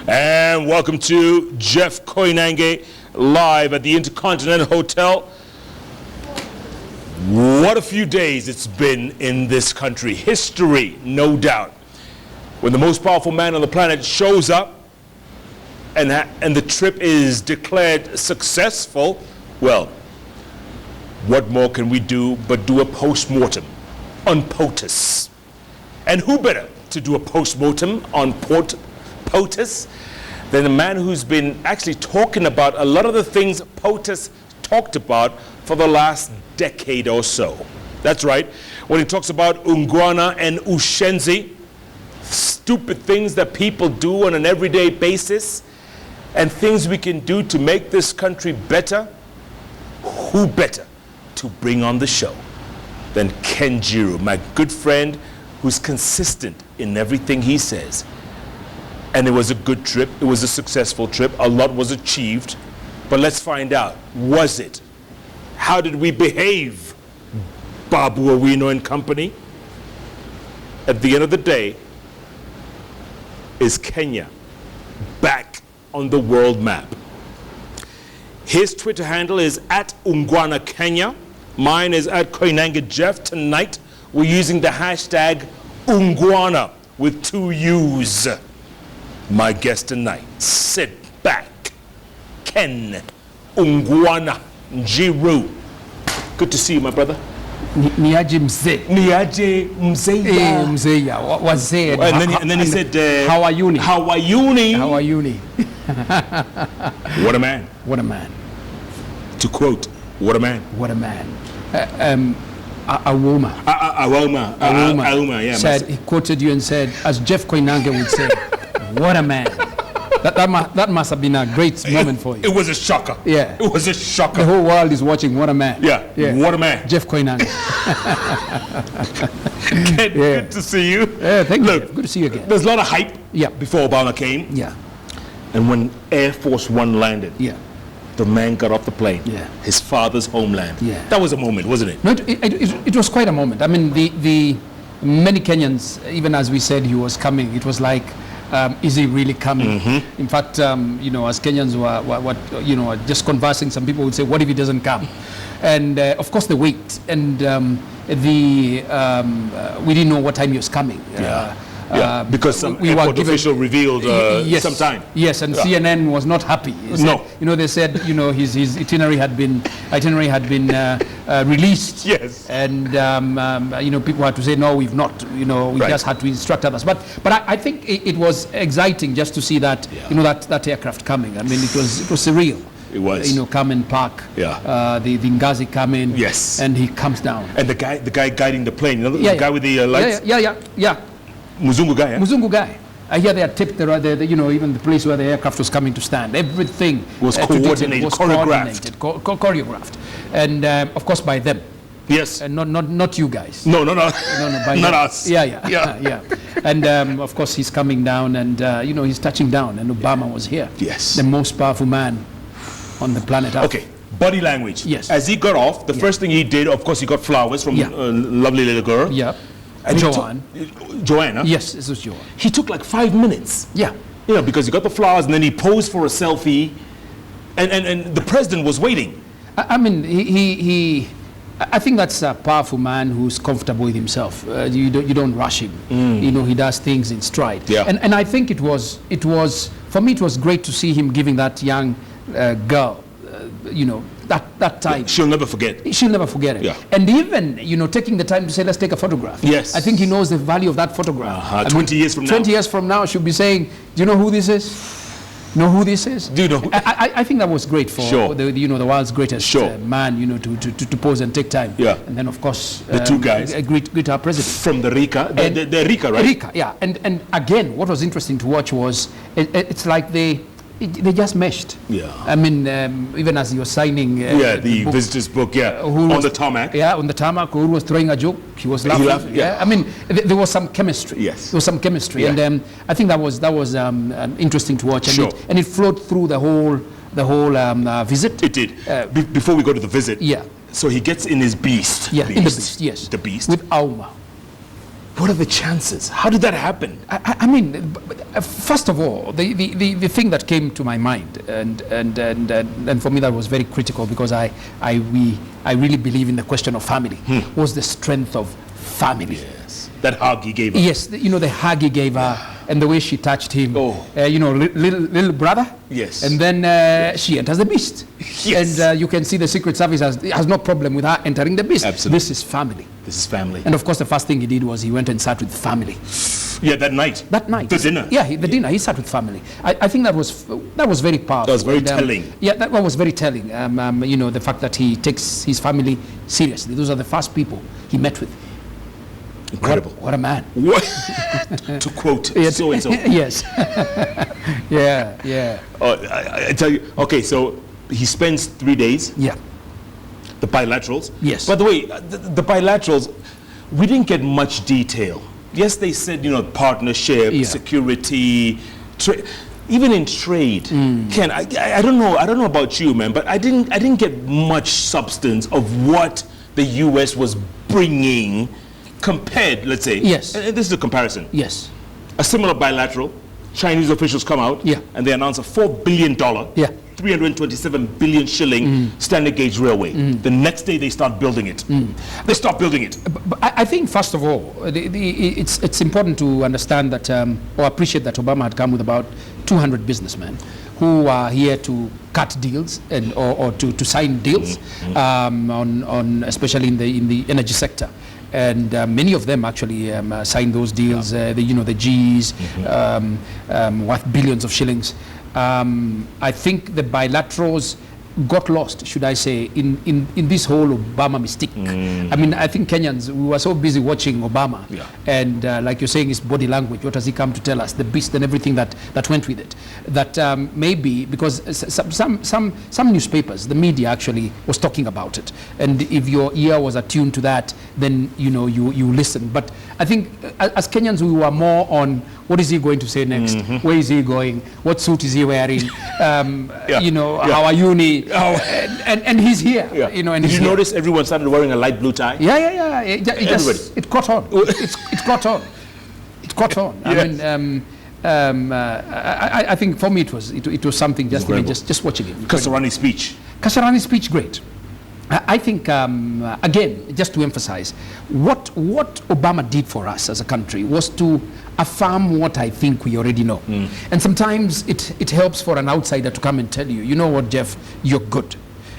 And welcome to Jeff Koinange live at the Intercontinental Hotel. What a few days it's been in this country. History, no doubt. When the most powerful man on the planet shows up and the trip is declared successful, well, what more can we do but do a post-mortem on POTUS? And who better to do a post-mortem on POTUS than a man who's been actually talking about a lot of the things POTUS talked about for the last decade or so. That's right. When he talks about Uungwana and Ushenzi, stupid things that people do on an everyday basis, and things we can do to make this country better, who better to bring on the show than Ken Njiru, my good friend who's consistent in everything he says. And it was a good trip. It was a successful trip. A lot was achieved. But let's find out, was it? How did we behave, Babu Owino and company? At the end of the day, is Kenya back on the world map? His Twitter handle is @Uungwana Kenya. Mine is @Koinange Jeff. Tonight, we're using the hashtag Uungwana with 2 U's. My guest tonight, sit back, Ken Uungwana Njiru. Good to see you, my brother. Niaje mzee. Niaje mzeya. Mzeya. Wazee. And then he said, how are you? How are you? How are you? What a man. What a man. To quote, what a man. What a man. Awoma. Awoma, yeah. Said, he quoted you and said, as Jeff Koinange would say, what a man. That must have been a great moment for you. It was a shocker. Yeah. It was a shocker. The whole world is watching. What a man. Yeah. What a man. Jeff Koinange. Good to see you. Thank Look, you. Good to see you again. There's a lot of hype before Obama came. Yeah. And when Air Force One landed, the man got off the plane. Yeah. His father's homeland. Yeah. That was a moment, wasn't it? No, it was quite a moment. I mean, the many Kenyans, even as we said he was coming, it was like, is he really coming? Mm-hmm. In fact, as Kenyans were just conversing, some people would say, what if he doesn't come? And of course the wait, and we didn't know what time he was coming. Because some we airport official revealed some time. Yes, and CNN was not happy. They said, his itinerary had been released. Yes. And people had to say, no, we've not. We just had to instruct others. But I think it was exciting just to see that that aircraft coming. I mean, it was surreal. It was. Come and park. Yeah. The Ngazi come in. Yes. And he comes down. And the guy guiding the plane. The guy with the lights. Yeah. Muzungu guy. Muzungu guy. I hear they had tipped even the place where the aircraft was coming to stand. Everything was coordinated, choreographed, and of course by them. Yes. And not you guys. No. By not them. us. Yeah. And of course he's coming down, and he's touching down, and Obama was here. Yes. The most powerful man on the planet Earth. Okay. Body language. Yes. As he got off, the first thing he did, of course, he got flowers from a lovely little girl. Yeah. And Joanne, Yes, this was Joanne. He took like 5 minutes. Yeah. Because he got the flowers and then he posed for a selfie, and the president was waiting. I mean, I think that's a powerful man who's comfortable with himself. You don't rush him. He does things in stride. Yeah. And I think it was for me it was great to see him giving that young girl, that time. She'll never forget. She'll never forget it. Yeah. And even, taking the time to say, let's take a photograph. Yes. I think he knows the value of that photograph. 20 years from now. 20 years from now, she'll be saying, do you know who this is? Know who this is? Do you know? I think that was great for the world's greatest man, to pose and take time. Yeah. And then of course the two guys. Greet our president from the Rika, the Rika, right? Rika, yeah. And again, what was interesting to watch was it's like they just meshed. Yeah. I mean, even as he was signing the visitor's book, on the tarmac. Yeah, on the tarmac, Uhuru was throwing a joke. He was laughing. I mean, there was some chemistry. Yes. There was some chemistry, and I think that was interesting to watch. And it flowed through the whole visit. It did. Before we go to the visit. Yeah. So he gets in his beast. Yeah, in the beast. Yes. The beast. With Auma. What are the chances? How did that happen? I mean, first of all, the thing that came to my mind, and for me that was very critical, because I really believe in the question of family, was the strength of family. Yes. That hug he gave her. Yes, you know, the hug he gave her, and the way she touched him. Oh. You know, little brother. Yes. And then she enters the beast. Yes. And you can see the Secret Service has no problem with her entering the beast. Absolutely. This is family. This is family. And of course, the first thing he did was he went and sat with family. Yeah, that night. That night. The dinner. Yeah, the dinner. He sat with family. I think that was very powerful. That was very telling. Yeah, that was very telling. You know, the fact that he takes his family seriously. Those are the first people he met with. Incredible. What a man. What? To quote so-and-so. Yes. Yeah. I tell you, okay, so he spends 3 days. Yeah. The bilaterals. Yes. By the way, the bilaterals, we didn't get much detail. Yes, they said, you know, partnership, security, even in trade. Ken, I don't know about you, man, but I didn't get much substance of what the U.S. was bringing compared, let's say. Yes. And this is a comparison. Yes. A similar bilateral, Chinese officials come out and they announce a $4 billion, 327 billion shilling standard gauge railway. The next day they start building it. They start building it. But I think, first of all, it's important to understand that, or appreciate that Obama had come with about 200 businessmen who are here to cut deals and or to sign deals on especially in the energy sector. And many of them actually signed those deals. The Gs worth billions of shillings. I think the bilaterals got lost, should I say, in this whole Obama mystique. I mean, I think Kenyans, we were so busy watching Obama, and like you're saying, his body language, what has he come to tell us, the beast and everything that went with it, that maybe, because some newspapers, the media actually was talking about it, and if your ear was attuned to that, then you listen. But I think as Kenyans, we were more on, what is he going to say next? Where is he going? What suit is he wearing? How are uni? And he's here. You know, and did you notice everyone started wearing a light blue tie? Yeah. It caught on. It caught on. It caught on. Yes. I think for me it was something just watching it. Kasarani's speech, great. I think, again, just to emphasize, what Obama did for us as a country was to affirm what I think we already know. And sometimes it helps for an outsider to come and tell you, you know what, Jeff, you're good.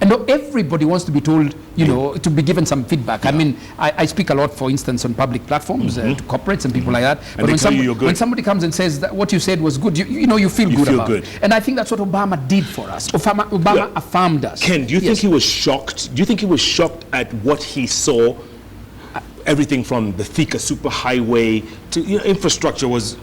And not everybody wants to be told, to be given some feedback. I mean, I speak a lot, for instance, on public platforms to corporates and people like that. And but when somebody comes and says that what you said was good, you feel good about it. And I think that's what Obama did for us. Obama affirmed us. Ken, do you think he was shocked? Do you think he was shocked at what he saw? Everything from the Thika superhighway to infrastructure was,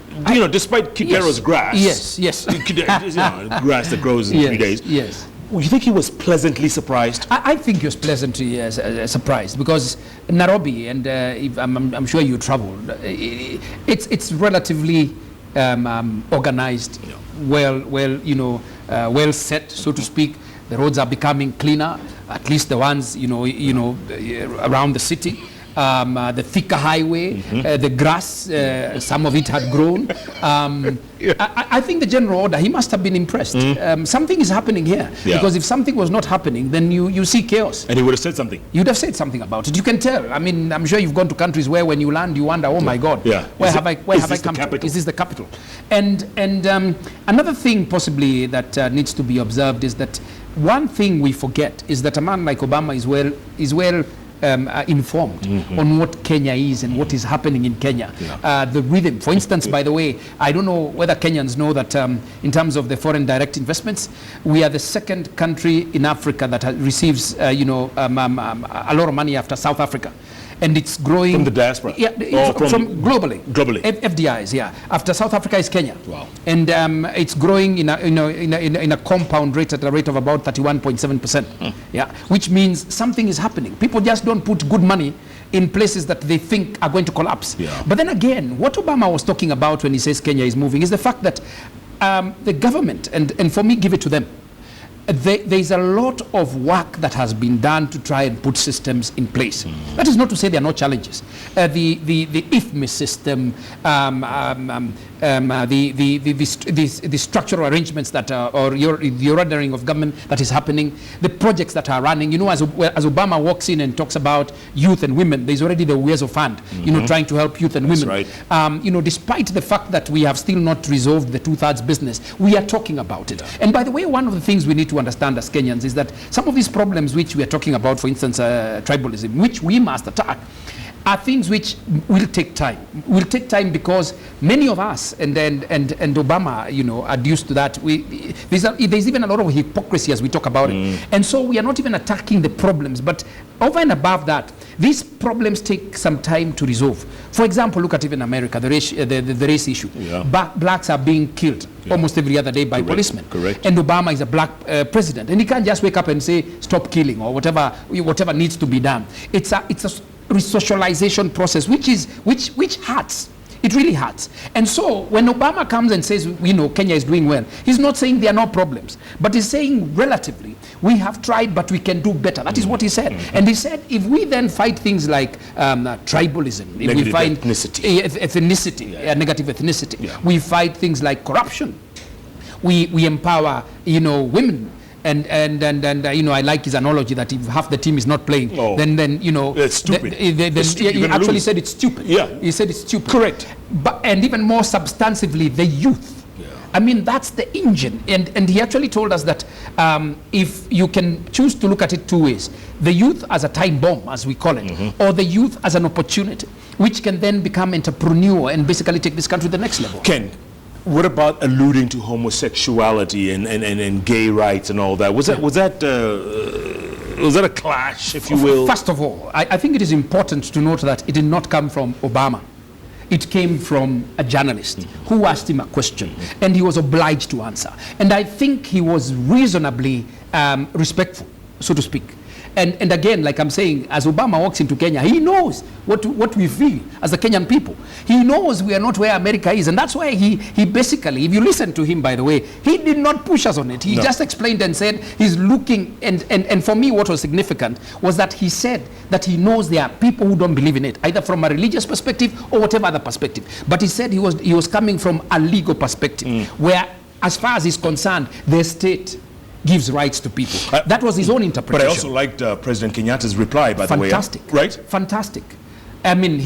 despite Kipero's grass. Yes. Grass that grows in 3 days. Yes. You think he was pleasantly surprised? I think he was pleasantly surprised, because Nairobi, and I'm sure you traveled, it's relatively organized, well set, so to speak. The roads are becoming cleaner, at least the ones around the city. The Thika highway, the grass, some of it had grown. I think the general order, he must have been impressed. Something is happening here, because if something was not happening, then you see chaos. And he would have said something. You'd have said something about it. You can tell. I mean, I'm sure you've gone to countries where when you land, you wonder, oh my God, where have I come to? Is this the capital? And another thing possibly that needs to be observed is that one thing we forget is that a man like Obama is well informed on what Kenya is and what is happening in Kenya. The rhythm, for instance, by the way, I don't know whether Kenyans know that in terms of the foreign direct investments, we are the second country in Africa that receives a lot of money after South Africa. And it's growing from the diaspora. From globally. FDIs, after South Africa is Kenya. Wow. And it's growing in a compound rate at a rate of about 31.7%. Which means something is happening. People just don't put good money in places that they think are going to collapse. But then again, what Obama was talking about when he says Kenya is moving is the fact that the government, and for me, give it to them, There's a lot of work that has been done to try and put systems in place. That is not to say there are no challenges. The IFMI system, the structural arrangements that or the ordering of government that is happening, the projects that are running. You know, as Obama walks in and talks about youth and women, there's already the Uwezo Fund, you know, trying to help youth and women. Right. You know, despite the fact that we have still not resolved the two-thirds business, we are talking about it. And by the way, one of the things we need to understand as Kenyans is that some of these problems which we are talking about, for instance, tribalism, which we must attack, are things which will take time. Will take time because many of us, and Obama, you know, are used to that. There's even a lot of hypocrisy as we talk about it. And so we are not even attacking the problems, but over and above that, these problems take some time to resolve. For example, look at even America, the race issue. Yeah. Blacks are being killed almost every other day by policemen. Correct. And Obama is a black president, and he can't just wake up and say stop killing or whatever needs to be done. It's a resocialization process which hurts. It really hurts. And so when Obama comes and says, you know, Kenya is doing well, he's not saying there are no problems, but he's saying relatively we have tried, but we can do better. That is what he said. And he said if we then fight things like tribalism, if negative we find ethnicity, negative ethnicity, we fight things like corruption, we empower, you know, women. And you know, I like his analogy that if half the team is not playing, then you know, it's stupid. He actually said it's stupid. Yeah, he said it's stupid. Correct. But and even more substantively, the youth. Yeah. I mean, that's the engine. And he actually told us that if you can choose to look at it two ways, the youth as a time bomb, as we call it, or the youth as an opportunity, which can then become entrepreneur and basically take this country to the next level. Ken, what about alluding to homosexuality and gay rights and all that? Was that a clash, if you will? First of all, I think it is important to note that it did not come from Obama. It came from a journalist who asked him a question, and he was obliged to answer. And I think he was reasonably respectful, so to speak. And again, like I'm saying, as Obama walks into Kenya, he knows what we feel as the Kenyan people. He knows we are not where America is. And that's why he basically, if you listen to him, by the way, he did not push us on it. He just explained and said he's looking, and for me what was significant was that he said that he knows there are people who don't believe in it, either from a religious perspective or whatever other perspective. But he said he was coming from a legal perspective, where as far as he's concerned, the state gives rights to people. That was his own interpretation. But I also liked President Kenyatta's reply, by the way. Fantastic. Right? Fantastic. I mean,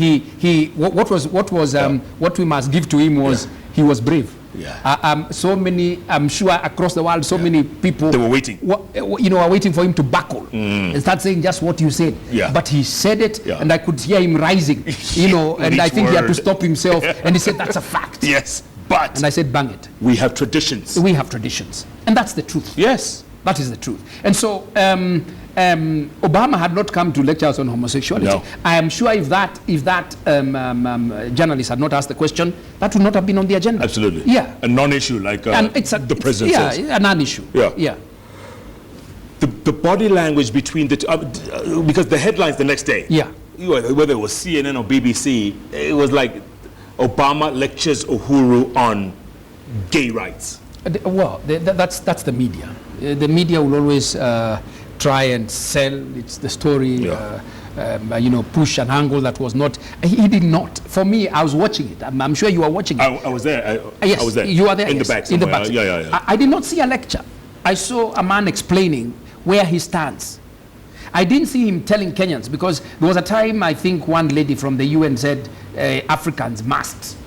what we must give to him was he was brave. Yeah. So many, I'm sure across the world, so many people they were waiting. You know, are waiting for him to buckle and start saying just what you said. Yeah. But he said it, and I could hear him rising. You know, and I think he had to stop himself, and he said that's a fact. Yes. But and I said, bang it. We have traditions. We have traditions. And that's the truth. Yes. That is the truth. And so Obama had not come to lecture us on homosexuality. No. I am sure if that journalist had not asked the question, that would not have been on the agenda. Absolutely. Yeah. A non-issue like the president says. Yeah, a non-issue. Yeah. Yeah. The body language between the two, because the headlines the next day, whether it was CNN or BBC, it was like Obama lectures Uhuru on gay rights. Well, that's the media. The media will always try and sell the story, you know, push an angle that was not. He did not. For me, I was watching it. I'm sure you were watching it. I was there. Yes, I was there. You are there. In the back somewhere. In the back. Yeah. I did not see a lecture. I saw a man explaining where he stands. I didn't see him telling Kenyans, because there was a time I think one lady from the UN said Africans must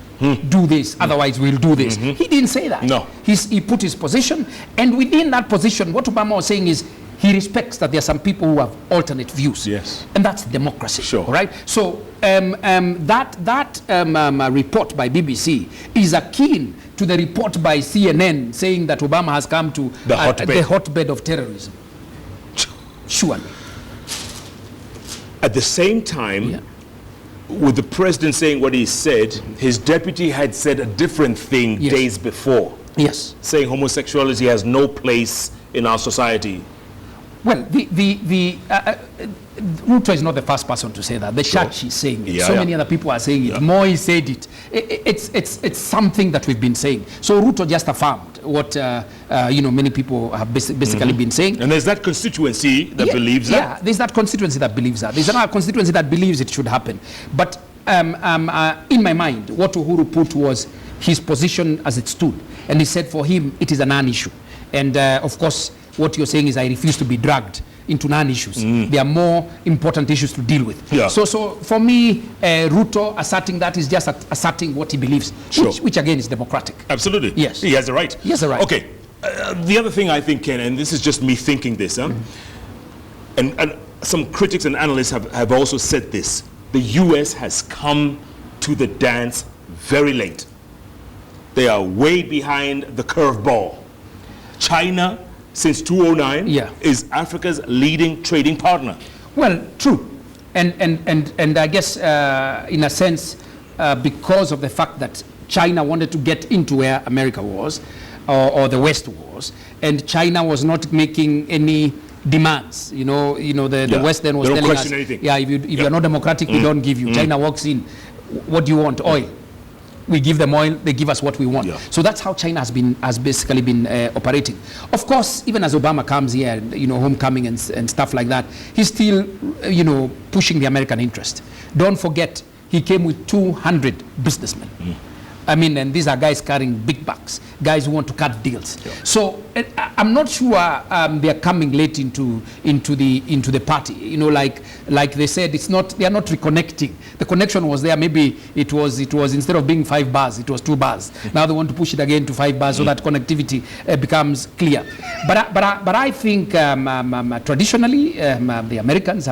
do this, otherwise we'll do this. He didn't say that. No. He put his position, and within that position, what Obama was saying is he respects that there are some people who have alternate views. Yes. And that's democracy. Sure. Right? So that report by BBC is akin to the report by CNN saying that Obama has come to the hotbed of terrorism. Surely. At the same time, with the president saying what he said, his deputy had said a different thing days before. Yes. Saying homosexuality has no place in our society. Well, Ruto is not the first person to say that. The church is saying it. Many other people are saying it. Moi said it. It's something that we've been saying. So Ruto just affirmed many people have basically been saying. And there's that constituency that believes that. Yeah, there's that constituency that believes that. There's another constituency that believes it should happen. But in my mind, what Uhuru put was his position as it stood. And he said for him, it is a non-issue. And of course, what you're saying is I refuse to be dragged into non-issues. There are more important issues to deal with. Yeah. So for me, Ruto asserting that is just asserting what he believes, which again is democratic. Absolutely. Yes. He has the right. He has the right. Okay. The other thing I think, Ken, and this is just me thinking this, and some critics and analysts have also said this, the U.S. has come to the dance very late. They are way behind the curveball. China, since 2009, is Africa's leading trading partner. Well, true. And I guess, in a sense, because of the fact that China wanted to get into where America was, or the West was, and China was not making any demands. The West then was telling us, anything. if you're not democratic, we don't give you. China walks in, what do you want? Oil. We give them oil, they give us what we want. So that's how China has basically been operating. Of course, even as Obama comes here, homecoming and stuff like that, he's still, pushing the American interest. Don't forget, he came with 200 businessmen. I mean, and these are guys carrying big bucks, guys who want to cut deals. So I'm not sure they are coming late into the party. Like they said, they are not reconnecting. The connection was there. Maybe it was instead of being 5 bars, it was 2 bars. Now they want to push it again to 5 bars so that connectivity becomes clear. But I think traditionally the Americans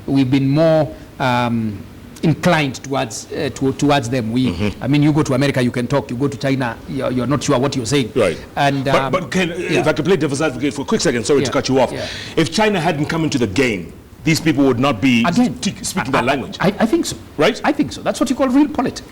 we've been more inclined towards them. I mean, you go to America, you can talk. You go to China, you're not sure what you're saying. Right. And but Ken, if I could play devil's advocate for a quick second, sorry to cut you off. If China hadn't come into the game, these people would not be speaking that language. I think so. Right? I think so. That's what you call real politics.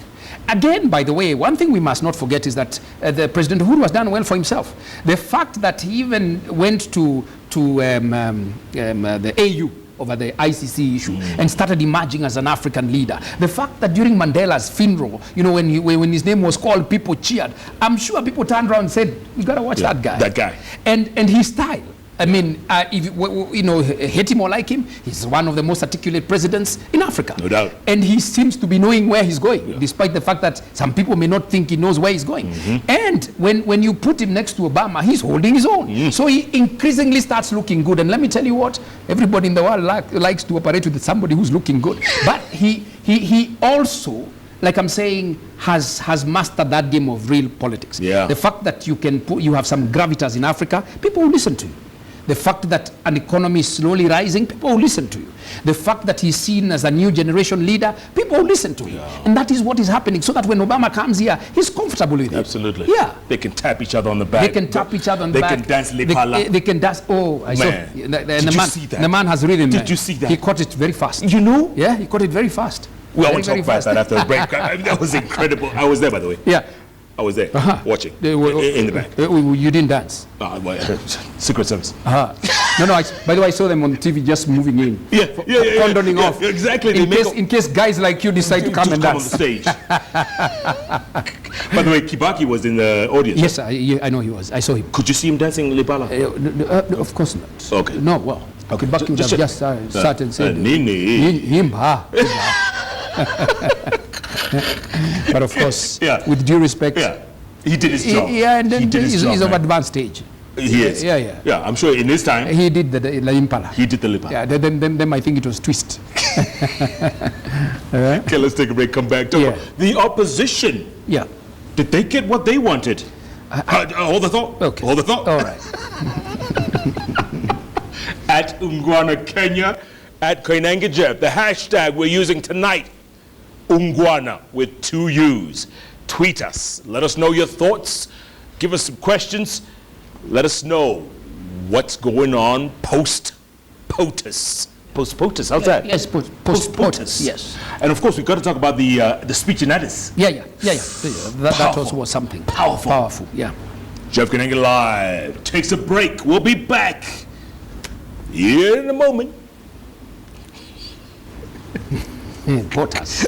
Again, by the way, one thing we must not forget is that the President Uhuru has done well for himself. The fact that he even went to the AU over the ICC issue and started emerging as an African leader. The fact that during Mandela's funeral, when his name was called, people cheered. I'm sure people turned around and said, "You gotta watch that guy." That guy. And his style. I mean, if you hate him or like him, he's one of the most articulate presidents in Africa. No doubt. And he seems to be knowing where he's going, despite the fact that some people may not think he knows where he's going. And when you put him next to Obama, he's holding his own. So he increasingly starts looking good. And let me tell you what, everybody in the world likes to operate with somebody who's looking good. But he also, like I'm saying, has mastered that game of real politics. The fact that you have some gravitas in Africa, people will listen to you. The fact that an economy is slowly rising, people will listen to you. The fact that he's seen as a new generation leader, people will listen to him. And that is what is happening, so that when Obama comes here, he's comfortable with it. Absolutely. Yeah. They can tap each other on the back. They can tap each other on the back. They can dance Lipala. They can dance. Oh, I saw. Did you see that? The man has rhythm. Did you see that? He caught it very fast. You know? Yeah, he caught it very fast. Well, I want to talk about that after the break. That was incredible. I was there, by the way. Yeah. I was there, watching, in the back. You didn't dance? Secret Service. No, by the way, I saw them on TV just moving in. Condoning off. Exactly. In case guys like you decide to come and dance. on the stage. By the way, Kibaki was in the audience. Yes, I know he was. I saw him. Could you see him dancing Lipala? Of course not. Okay. No, well, Kibaki would have just started and said, Nimba. But of course, with due respect, he did his job. And then he's of advanced stage. He is. Yeah, I'm sure in his time he did the Impala. He did the Impala. Yeah, then I think it was twist. Okay, let's take a break. Come back to the opposition. Yeah. Did they get what they wanted? Hold the thought. Okay. Hold the thought. All right. At Uungwana Kenya, at Koinange Jeff, the hashtag we're using tonight, Uungwana with 2 U's. Tweet us. Let us know your thoughts. Give us some questions. Let us know what's going on post-POTUS. Post-POTUS, how's that? Yes, post-POTUS. Yes. And of course, we've got to talk about the speech in Addis. Yeah. That also was something. Powerful, yeah. Jeff Koinange Live takes a break. We'll be back here in a moment. POTUS.